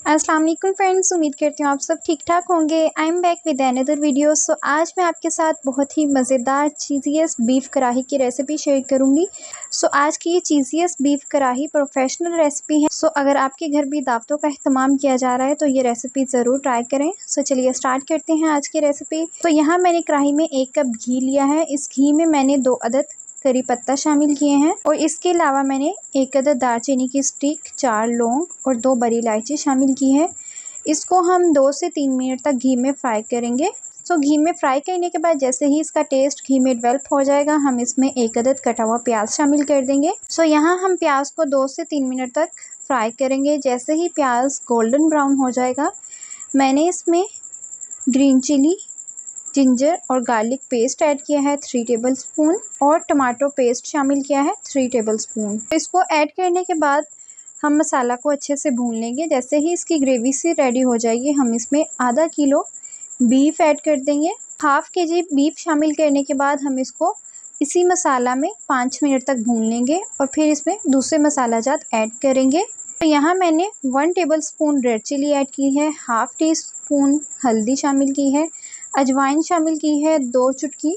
अस्सलाम वालेकुम फ्रेंड्स, उम्मीद करती हूँ आप सब ठीक ठाक होंगे। I am back with another video. So आज मैं आपके साथ बहुत ही मज़ेदार चीज़ीएस्ट बीफ कढ़ाई की रेसिपी शेयर करूँगी। सो आज की ये चीज़ीएस्ट बीफ कढ़ाई प्रोफेशनल रेसिपी है। सो अगर आपके घर भी दावतों का अहतमाम किया जा रहा है तो ये रेसिपी ज़रूर ट्राई करें। सो चलिए स्टार्ट करते हैं आज की रेसिपी। तो यहाँ मैंने कढ़ाई में 1 कप घी लिया है। इस घी में मैंने 2 अदद करी पत्ता शामिल किए हैं और इसके अलावा मैंने 1 अदद दालचीनी की स्टिक, 4 लौंग और 2 बड़ी इलायची शामिल की है। इसको हम 2 से 3 मिनट तक घी में फ्राई करेंगे। सो घी में फ्राई करने के बाद जैसे ही इसका टेस्ट घी में डेवलप हो जाएगा, हम इसमें 1 अदद कटा हुआ प्याज शामिल कर देंगे। सो यहाँ हम प्याज को 2 से 3 मिनट तक फ्राई करेंगे। जैसे ही प्याज गोल्डन ब्राउन हो जाएगा, मैंने इसमें ग्रीन चिली, जिंजर और गार्लिक पेस्ट ऐड किया है 3 टेबलस्पून और टमाटो पेस्ट शामिल किया है 3 टेबलस्पून। इसको ऐड करने के बाद हम मसाला को अच्छे से भून लेंगे। जैसे ही इसकी ग्रेवी सी रेडी हो जाएगी, हम इसमें आधा किलो बीफ ऐड कर देंगे। हाफ केजी बीफ शामिल करने के बाद हम इसको इसी मसाला में 5 मिनट तक भून लेंगे और फिर इसमें दूसरे मसाला जात ऐड करेंगे। तो यहाँ मैंने 1 टेबलस्पून रेड चिली ऐड की है, हाफ टी स्पून हल्दी शामिल की है, अजवाइन शामिल की है 2 चुटकी।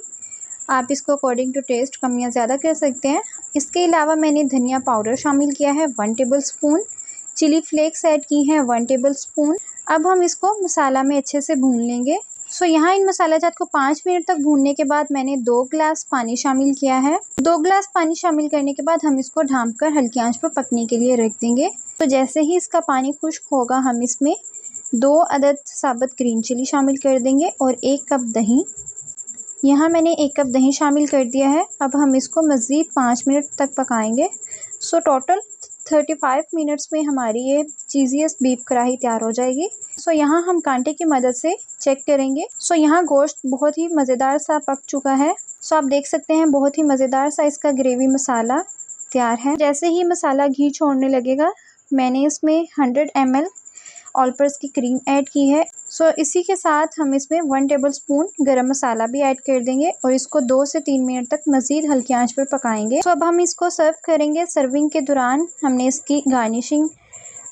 आप इसको अकॉर्डिंग टू टेस्ट कम या ज़्यादा कर सकते हैं। इसके अलावा मैंने धनिया पाउडर शामिल किया है 1 टेबलस्पून, चिली फ्लेक्स ऐड की है 1 टेबलस्पून। अब हम इसको मसाला में अच्छे से भून लेंगे। सो यहाँ इन मसाला जात को 5 मिनट तक भूनने के बाद मैंने 2 गिलास पानी शामिल किया है। 2 गिलास पानी शामिल करने के बाद हम इसको ढाँप कर हल्की आंच पर पकने के लिए रख देंगे। तो जैसे ही इसका पानी खुश्क होगा, हम इसमें 2 अदद साबुत ग्रीन चिली शामिल कर देंगे और 1 कप दही। यहाँ मैंने 1 कप दही शामिल कर दिया है। अब हम इसको मज़ीद 5 मिनट तक पकाएंगे। सो टोटल 35 मिनट्स में हमारी ये चीज़ीएस्ट बीफ कढ़ाई तैयार हो जाएगी। सो यहाँ हम कांटे की मदद से चेक करेंगे। सो यहाँ गोश्त बहुत ही मज़ेदार सा पक चुका है। सो आप देख सकते हैं बहुत ही मज़ेदार सा इसका ग्रेवी मसाला तैयार है। जैसे ही मसाला घी छोड़ने लगेगा, मैंने इसमें 100 ml ऑल पर्पस की क्रीम ऐड की है। सो इसी के साथ हम इसमें 1 टेबलस्पून गरम मसाला भी ऐड कर देंगे और इसको 2 से 3 मिनट तक मज़ीद हल्की आंच पर पकाएंगे। सो अब हम इसको सर्व करेंगे। सर्विंग के दौरान हमने इसकी गार्निशिंग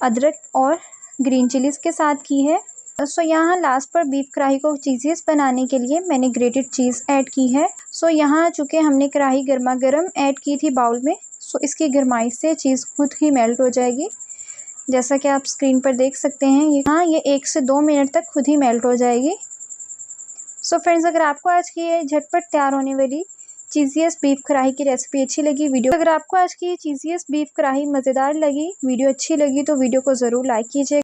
अदरक और ग्रीन चिलीज़ के साथ की है। सो यहाँ लास्ट पर बीफ कढ़ाई को चीज़ीएस्ट बनाने के लिए मैंने ग्रेटेड चीज़ ऐड की है। सो यहाँ चूँकि हमने कढ़ाई गर्मा गर्म ऐड की थी बाउल में, सो इसकी गर्माइश से चीज़ खुद ही मेल्ट हो जाएगी। जैसा कि आप स्क्रीन पर देख सकते हैं, ये 1 से 2 मिनट तक खुद ही मेल्ट हो जाएगी। सो फ्रेंड्स, अगर आपको आज की ये झटपट तैयार होने वाली चीज़ीएस्ट बीफ कढ़ाई की रेसिपी अच्छी लगी, अगर आपको आज की चीज़ीएस्ट बीफ कढ़ाई मज़ेदार लगी, वीडियो अच्छी लगी, तो वीडियो को ज़रूर लाइक कीजिएगा।